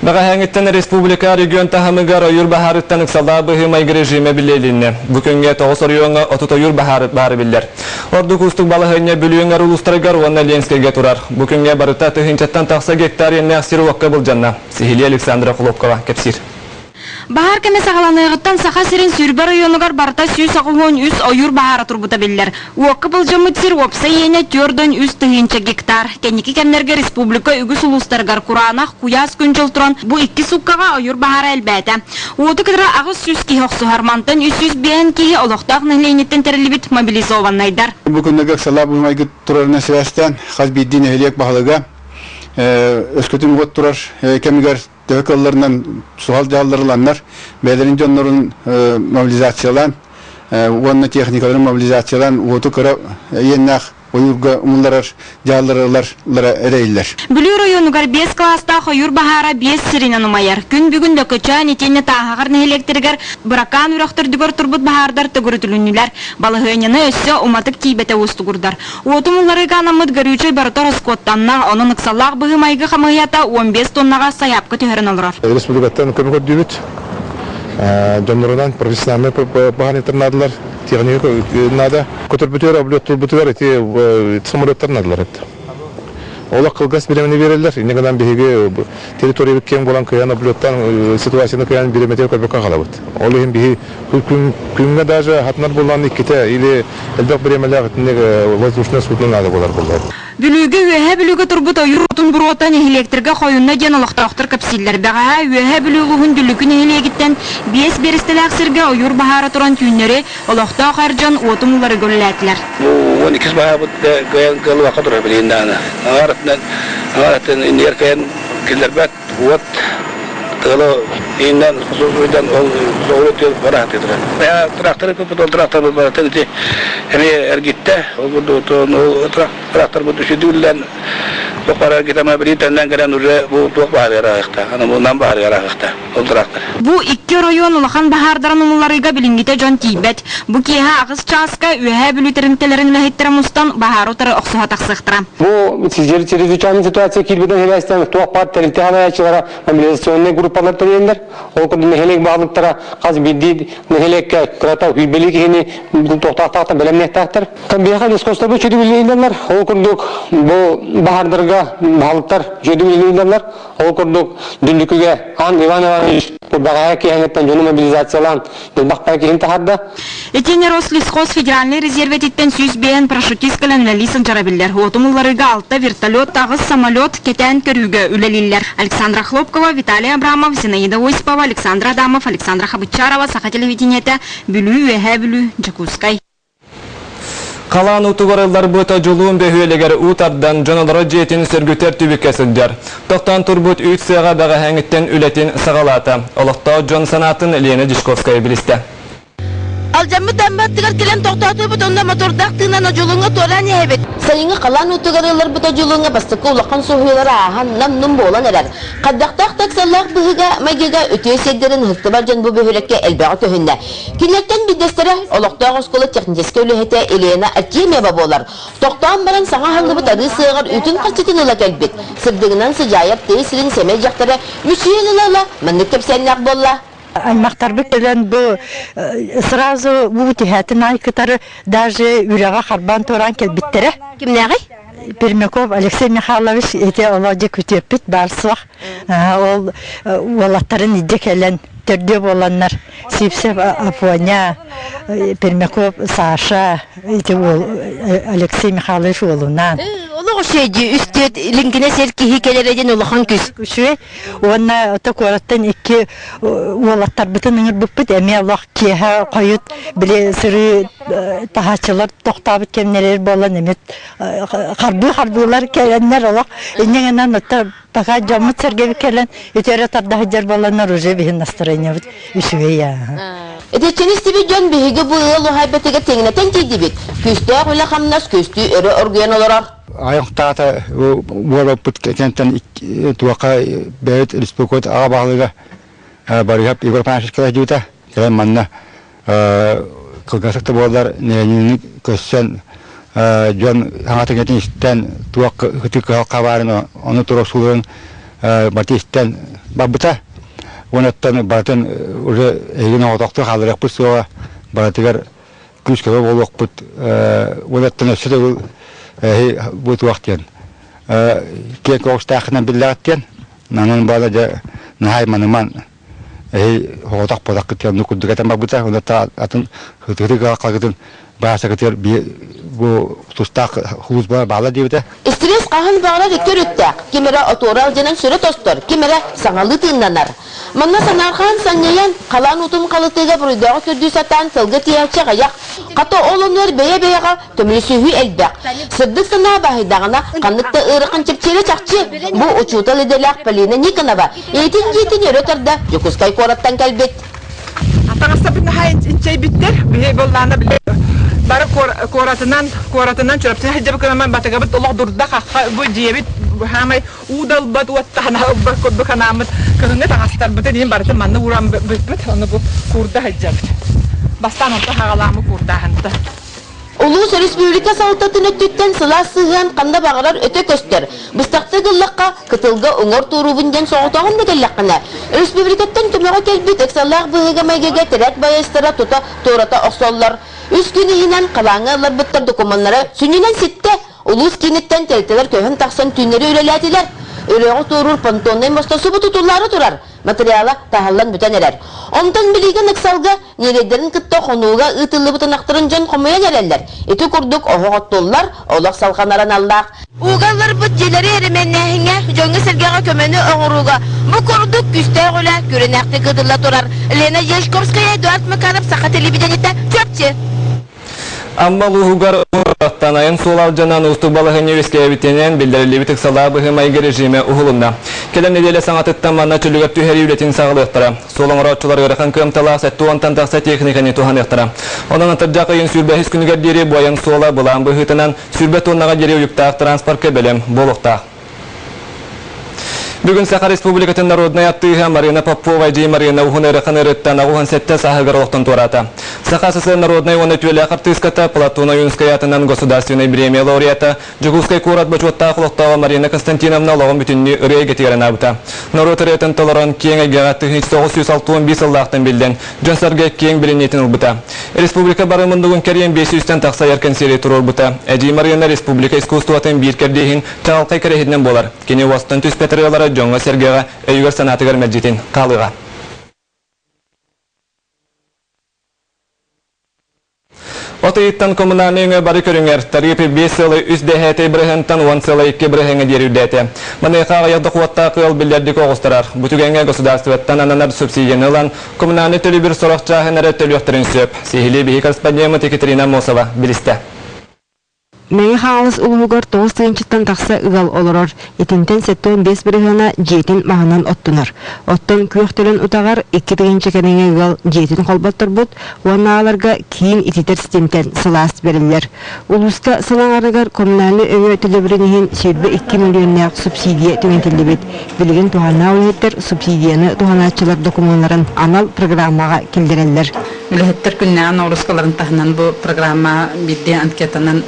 Bagahangitten Respublika Region Tahamıgar Oyur Baharıttan ıksala bıhımay rejime bilelini. Bugünge toğus oruyonga otut oyur baharı biller. Ordu kustuk balahınya bülüyüngar ulustarıgar onna lenskege turar. Bugünge barıta tıhınçattan taqsa gektar yenne aksiri vakka bulcanna. Sihili Aleksandra Kulopkova, Kepsir. Bahar keme sağlanığıttan sağa sirin sürber oyunugar barta süy sağıhon üs oyur bahara turbuta biller. Uakı bulcamı sir opsa yene türdön üs tıhınça gektar. Keniki kemlerge Respublika ügüs ulustargar kuranaq kuyas günçıl turan bu iki sukkağa oyur bahara elbete. Uotu kıdra ağız süs kihoq suharmantan üs biyen kihi oloqtaq nehleynitten terilibit mobilizovannayдар. Bugün nögök sala bu maygı turarına sivastan xaz biddin ehliyek bahalıga öskütün got turar kemigar dököllerden sual cağlarılanlar belirli onların mobilizasyonlan onun tekniklerin mobilizasyonlan uotu kıra yennak oyurga umullar cağlarılara ereyler. Bülür oyunugar 5 klasta oyur bahara 5 sirine numayar. Gün bugün de köçan etine tahağır nehelektirger bırakan üraqtırdıgar turbut bahardar tıgırtülünüler. Balahınyana össe umatık tibete ustugurdar. Uotumulları ganamıd görücü barıtar skottanna onun ıksalaq bıhımaygı xamıyata 15 tonnağa sayapkı tüherin alır. Respublikattan kömür dübüt. Jonlardan profesyonel bahanetler nadılar. Teknik nada. Kuturbütüler abliyotulbütüler eti samuratlar nadılar etti. Ola kılgas birimini verirler. Ne kadar bir teritoriye kim olan kayan abliyottan situasyonu kayan birimetre köpek kalabat. Olayın bir künge daja hatnar bulan ikite ile elbette birimeler ne vazgeçme sutun nadı bular. Bülüge ühe bülüge turbut oyurutun burotan elektrike koyunna genolaqtaqtır kapsiller bağa ühe bülüğün dülükün ehliyegitten 5 beristelak sirge oyur bahara turan tüynleri olaqta harcan otumulları gölletler. Bu 12 bahar bu galı vaqt durar bilindana. Aratın inerken killerbat ot Kalau indan khususan zolut yang berat itu kan. Ya traktor itu betul traktor berat itu. Ini ergitte, traktor betul sedulan. Para kita memberi tandang kadang bu dua hari rakta, karena bu nambah hari rakta. Traktor. Bu iki rayon olakan bahardaran umullarıga bilingite John Tibet. Bu kiha ağız çaska ühe bülüterintilerin lahittramustan bahar otarı oqsuha taqsıqtıra. Bu çeşitli situasiya kilbiden helastan tuaqpat terilti havayaçılara mobilizasyonne grupalar tariyenler. O kadar nehelek bağlıklara qaz biddi nehelek krata hübelik hini toqtaqta belemnektaktır. Tabiha diskosta bu çedi bileyinler. O kurduk bu bahardarga bağlıklar çedi bileyinler. O kurduk dündüküge an Ivanova bu bagaya ki hangetten jonu mobilizasyonlan bakpa ki intihadda. Etine Roslesхоз Federalny rezervetitten süz beyen paraşutiskalan ülelisin jarabiller. Otumullarıga altta vertolyot tağız samolyot keten körüge üleliller. Aleksandra Хлопкова, Виталий Абрамов, Зинаида Осипова, Александр Адамов, Александра Хабычарова, Саха телевидениете, Bülü ve Hebülü, Jakutskay. Kalan utugarılar böta joluğun behüyelegeri utardan jonalara jetin sörgüter tübükkesildir. Toqtan turbut 3 sağa daga hangitten ületin sağalata. Olaqta Jon sanatın Lena Dishkovskaya biliste. Aljamı dambattıgar kelen toqtatı butonda motordaqtığından o joluğuna toran yehebet. Sayını kalan utugarılar buta joluğuna bastıkı ulaqan sohuyulara ahan namnum boğulan erer. Qaddaqtaq taksalaq bıhıga magiga ötüye sedderin hıftıbarcan bu böhülekke elbağı töhünde. Kinlekten biddestere olaqtaq oskolu tekniske ülehete Elena Artemyeva bolar. Toqtağın baran sağa hangi bu tadı sığır ütün qaçıtın ılak elbet. Sırdığından sıcayap teysirin semel jaktara müsiyelilerle manlık kepsenlak bolla. Аймақтар бітілен бұл сразу бұл тихетін айкытары даже үріға қарбан тұран келбіттері. Кімнәғи? Пермяков Алексей Михайлович ете олады күтеппіт барсуақ. Ол олаттарын иде келен түрде боланлар. Сипсеп Афоня, Пермяков Саша, Алексей Михайлович олунан. Олығы şeydi, üstü linkine serki hikayelerden olağan küs. Күші, оны отық ораттан екі олаттар бұтын үңір бұппыт, әме Allah кеға қойыт, біле сұры тағачылар тоқтабыт кемнелер болан, әмет қарбылар кәленлер олақ, енеңінен отта бақа жамыт сәргебі кәлен, өтері тардағы жар боланлар уже біген настроение бұд, үшіге я. Edetçeniz tibi John Bihiga bu yıl muhabbetine tengineten tiydi bit. Küstü ağıyla hamnas küstü örü örgüyen olarak. Ayıqtağıta bu kentten tuaqa beyt Respublikot ağa bağlıga barıyap Igor Panashishkada juta kelen manna kılgasakta boğalar neyini kössen John hangatın etin isten tuaq hıtık halka varın onu turak sulurun batı isten бабыта. Онаттан бартын уже эгин отоқты халырак бут соға бартыгар күз көбө болук бут. Онаттан өсөдө бут вактен. Кек оштахынан биллаттен. Нанын бала да нахай маныман отак подак кеткен нукудгатан бабыта. Онатта атын хытырыга калгытын бааса кетер бу тустак хуз бала дибите. Стресс кахан багыра көрөттөк. Кимере оторал жанан сүрө тостор, кимере саңалы тыыннанар. Манна санархан саньяян калан утун калытыга бурдага көрдү сатан тылгы тияча гаяк. Като олонор бeye-бeyega төмөлүсүхү элбек. Сырдык сана бахидагына каныкта ырыкын чепчере чакчы. Бу учута лиделак Полина Никонова. Этин өрөтөрдө Жукускай кораттан келбет. Атаңастапын хайын чей биттер, бие болланы биле. Бары коратынан чөптен хәҗәб көнәмән батыгабыт Аллаһ дурда бу диебит хамай удал бат ваттана бакот баканамат көнне тагастар бит дин барды манны урам бит аны бу курда хәҗәб. Бастан онта хагаламы курда ханта. Улус республика салтатын өттүттен сыла сыган канда багырар өтө көстөр. Быстакты гыллакка кытылга оңор турубундан соғытагын дегеллаккана. Республикаттан төмөгө келбит эксаллах быгыга майгеге терек байыстыра тута тората оксоллар. Үс күнү хинен калаңы ларбыттар документтары сүнүнен ситте. Улус кинеттен телтелер көһөн таксан түннери үреләтилер. Өрөгө турур понтонный мостасы бутутулары турар. Материала тахаллан бүтәнеләр. Онтан билеген эксалга неледерин кытта хонуга ытылы бутанактырын жан комая келелер. Эти курдук оготтоллар олак салганаран аллах. Угаллар бут желери эременнәһиңә җоңгы сергәгә көмәне огыруга. Бу курдук күстәгүлә күренәкте кыдылла турар. Лена Ешковская Эдуард Макаров Саха телевидениетә чөпче. Амма лугар Танайын солал жанан усту балыгын невескея битенен билдирили битик салабыгы майгы режиме угулунда. Келем неделе саңатыттан манна чүлүгөр түһәри үлетин сагылыктыра. Солоң ротчулар гыракан кымтала саттуантан такса техниканы туханыктыра. Онун атыржак ыйын сүрбе хис күнүгөр дири боян сола булан быгытынан сүрбе тоннага жери уюктак транспорт кебелем болуктак. Бүгін Саха Республикатын народная аттыға Марина Попова жей Марина Ухуныры қанырыттан ағуған сәтті сағығыр оқтын турата. Саха СССР народная оны түйелі ақтыската Платона Юнская атынан государственной премия лауреата Жигулской курат бачуатта құлықтағы Марина Константиновна лоғын бүтінні үрей кетерін абыта. Народ ұретін толыран кең әгеғатты 1965 ыллақтын білден жонсарға кең білінетін ұлбыта. Республика барымындығын кәрен 500-тен тақса еркен сері тұрыр бұта. Әжей Марина Республика искусствуатын бір кердейін чағалқай кәрехідінен болар. Кені уастын түс пәтірелары Жоңға Сергеға өйгір санатығыр мәджетін қалыға. Отыйттан коммунальный бары көріңер, тарифы 5 сылы үз дәхәті бірігінтан 10 сылы 2 бірігіңі дер үрдәті. Манайқаға яқты қуатта қыл білдерді коғыстырар. Бұтігенге государстветтан ананар субсидияны лан коммунальный төлі бір сұрақ жағын әрі төлі өқтірін сөп. Сейхілі бейі корреспондемент Екатерина Мосова білісті. Мәңі қағылыс ұлығығыр 9 тыйынчыттан тақса ұғал олырыр. Етінтен сәттен 5 бірігіна жетін мағынан оттыныр. Оттын күйіқтілін ұтағар 2 тыйынчы кәнеңе ұғал жетін қолбаттыр бұд, уаннағаларға кейін ититер системтен сылас берілер. Улуска сылаңарығар коммунальны өңі төлебірінігін сөйбі 2 миллионнақ субсидия төментілі бет. Білген туғанна олеттер субсидияны туғаначылар документарын анал программаға келдірелер. Үлеттер күннән орыскаларын тағынан бұл программа бидде анкетанын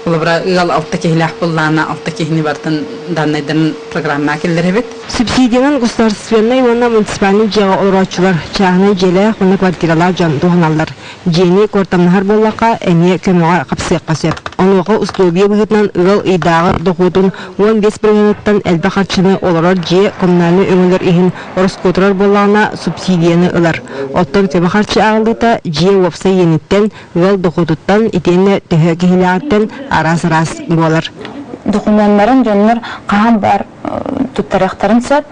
Улыбра ығал алты кехіләқ бұллана, алты кехіні бартын данайдың программа келдері бет. Субсидиянан государственный онна муниципальный жағы олырачылар чағыны желі құны квартиралар жан туғаналар. Жені кортамнахар боллақа әне көміға қапсыйыққа сөп. Онуғы ұстуыбе бұғытынан ығал ұйдағы дұқудың 15 біргенеттен әлбі қарчыны олырар же коммунальный өңілер ехін орыс көтірар боллағына субсидияны ылар. Оттан көмі қарчы ағылыта же опса енеттен ығал дұқудыттан итені төхі кехіләғаттен арас-арас болар. Документларын жонлар қаған бар туттарақтарын сәт,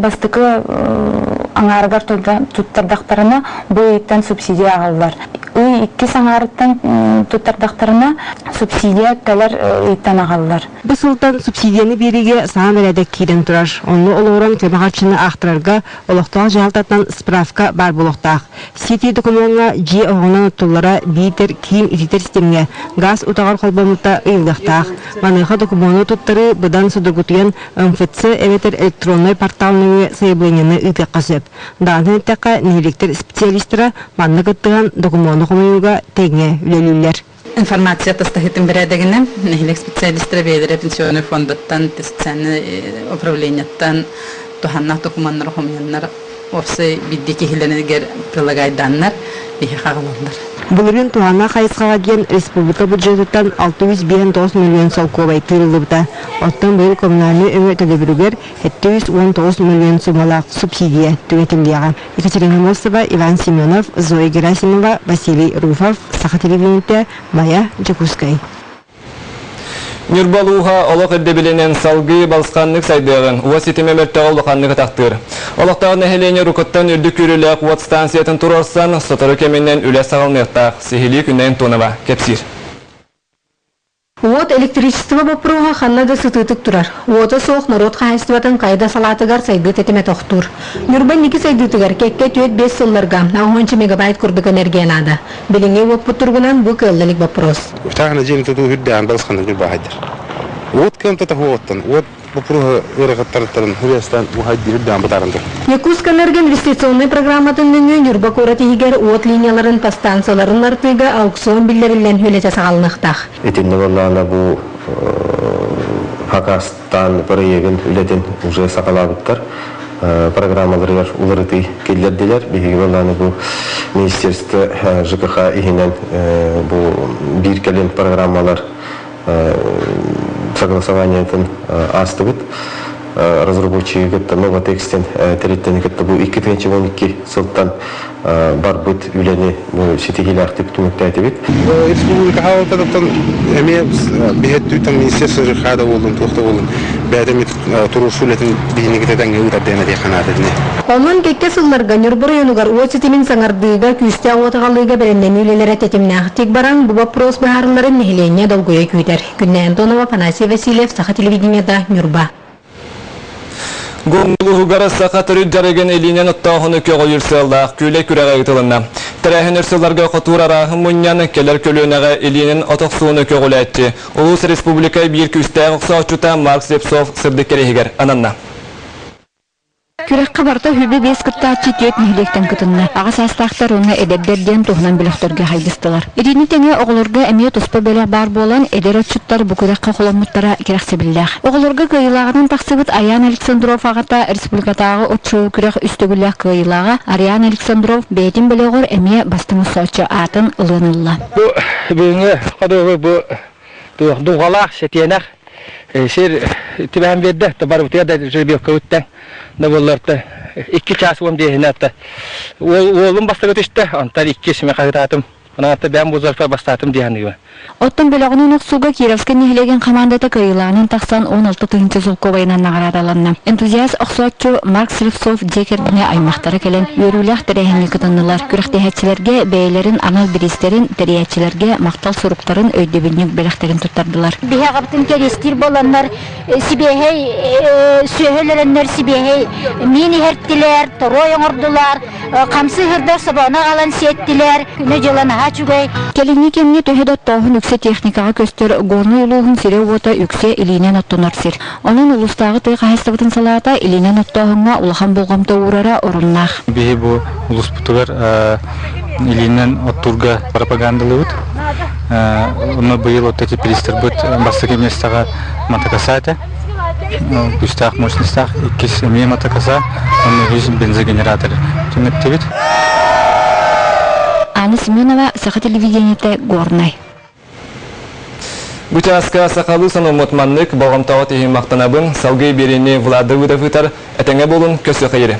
бастықы аңарғар туттардақтарына бұл еттен субсидия ағылдар. Үй 2 саңарыттан туттардақтарына субсидия тәлер еттен ағылдар. Бұл сылтан субсидияны береге саған әрәдік кейден тұрар. Оны олығыран көміғарчыны ақтырарға олықтағы жағалтатан справка бар болықтақ. Сети документға же оғынан ұттылара бейтер кейін итетер системге газ ұтағар қолбамыта ұйылдықтақ. Манайға документы тұттары бұдан судыргутуян МФЦ әветер электронной порталыны сайыблайнені ұйтық қасып. Дағын әттіққа неліктер специалистері манны қыттыған документы құмайуға тәңе үлелілер. Информация тастахитин бередегинен, нехилек специалисттер бейдері пенсионный фондаттан, тестцәні управлениеттан, туһанна документтар хомяннар опсы биддеки хиленегер прилагайданнар бихи хагаландар. Булырын туһанна хайысқаға ден республика бюджетіттен 609 миллион солковай тырылыбыта. Оттан быйыл коммунальный өңі төлөбүрүгер 719 миллион сумалақ субсидия түгетілдеға. Екатерина Мосова, Иван Семенов, Зоя Герасимова, Василий Руфов, Саха телевидениеде Майя Джакускай. Нюрбалуға олық үрдебіленен салғы балысқанлық сайдығын, уа сетеме мөрттіға олықанлығы тақтыр. Олықтағын әхелене рұқыттан үрді күрілі қуат станциятын тұрарсан, сотыры кеменнен үлі сағалмықтақ, сехили күннен тонова кепсир. Вот электричество бопруга ханнада сытытык турар. Ота соқ народ хайстватын кайда салатыгар сайдыт этеме тоқтур. Нюрбан ники сайдытыгар кекке түйет 5 сылларга 10 мегабайт курдык энергия нада. Билинге оппу тургунан бу кыллылык вопрос. Втахна жени туту хүддән балсханда жуба хайдыр. Вот кем тата хуоттан. Вот бопруга өрөгөттөртөрүн хүрестен ухайдыр хүддән батарынды. Якутск энергия инвестиционный программатын нөңө Нюрба коратигер от линияларын по станцияларын артыга аукцион биллерилен хүлете сагалныктак. Этинне боллана бу Хакастан проектин үлетин уже сакалабыттар. Программалар уларыты келдердилер. Биги боллана бу министерство ЖКХ ихинен бу биркелен программалар согласованиятын астыбыт. Разработчики кетті Новотекстен тереттен кетті бұл 2012 сылттан бар бұд үлені сетегелі ақтып түмікті әті бет. Республика хауылтадықтан әме бейетті үтін министерство жықада болдың, тоқты болдың. Бәдімет тұру сулетін бейіне кетеден ұтардайына дейқан адыдыне. Онын кекке сылларға Нюрбар ойынығар от сетемін саңардыға күсті ауытығалыға бәрінен үлелер әтетіміне ақтик баран бұл вопрос бағарыларын нехелене долгоя күйтер. Күннен Тонова, Панасий Васильев, Саха телевидениеда, Нюрба. Гомлугара сақатыры жареген елінен ұттағыны көғі үрселдақ күлі күрәға ұтылынна. Тәрәхін үрселдарға құтурарағын мұнияны келер көлінеға елінен отықсуыны көғілі әтті. Улус республика бір күстәғ ұқсағычыта Марк Лепсов сырды керегер ананна. Күрек қабарта хүбі бес күттаатчы түйет нехлектен күтінні. Ағас астақтар оны әдәбдерден туғынан біліқтерге хайдыстылар. Ирини тәне оғылырға әмие тұспа бөліқ бар болан әдер отчыттар бүкірекқа құламыттара керексе білдәқ. Оғылырға күйілағынан тақсыбыт Аян Александров ағата республикатағы отчығы күрек үстігіләқ күйілаға Аян Александров бәйтін біліғыр әмие бастыңы соқчы атын ұлынылла. Бүгінгі қадығы бұл дұғалақ сетенақ сер тибән берді, бар бұтыға да жүрбек көттен. Наболларда 2 час он дейін атты. Олым бастығы түшті, антар 2 шыме қағыратым. Онаты бән бұзарфа бастатым дейін. Оттың біліғінің ұқсуға Кировска нехлеген командата кайылағының тақсан 16 түйінші зулковайынан нағарадаланна. Энтузиаст ұқсуатчы Марк Лепсов декердіне аймақтары келен өріләқ тәрәхінгі күтіннілар. Күріқтехетчілерге бәйлерін, анал берестерін, тәрәйетчілерге мақтал сұруқтарын өйдебіннік біліқтерін тұттардылар. Бейғаптың керестер боланлар, сібейхей, сөйхелерінлер сібейхей, мені херттілер, торойын ұрдылар, қамсы хырдар сабана қалан сеттілер, күні жылан ағачугай. Келіне кемне төхедат тоғын үксе техникаға көстер горны ұлығын сире ота үксе илинен оттонар сир. Оның ұлыстағы тый қайыстығытын салата илинен оттоғынға ұлыған болғамта урара орыннақ. Бейі бұл ұлыс бұтығар илинен оттурға пропагандалы бұд. Оны бұйыл отта тепелістер бұд басты кеместаға матакасаты. Күстақ мощностақ 2 ме матакаса, оны жүзін бензогенераторы. Түмекте бит. Анна Семенова, Саха телевидениеде Горнай. Бучаска сақалы санымытманлық болғымтауы тейін мақтанабын, салғай беріне Влады Выдавытар, әтіңе болын көсі қайыры.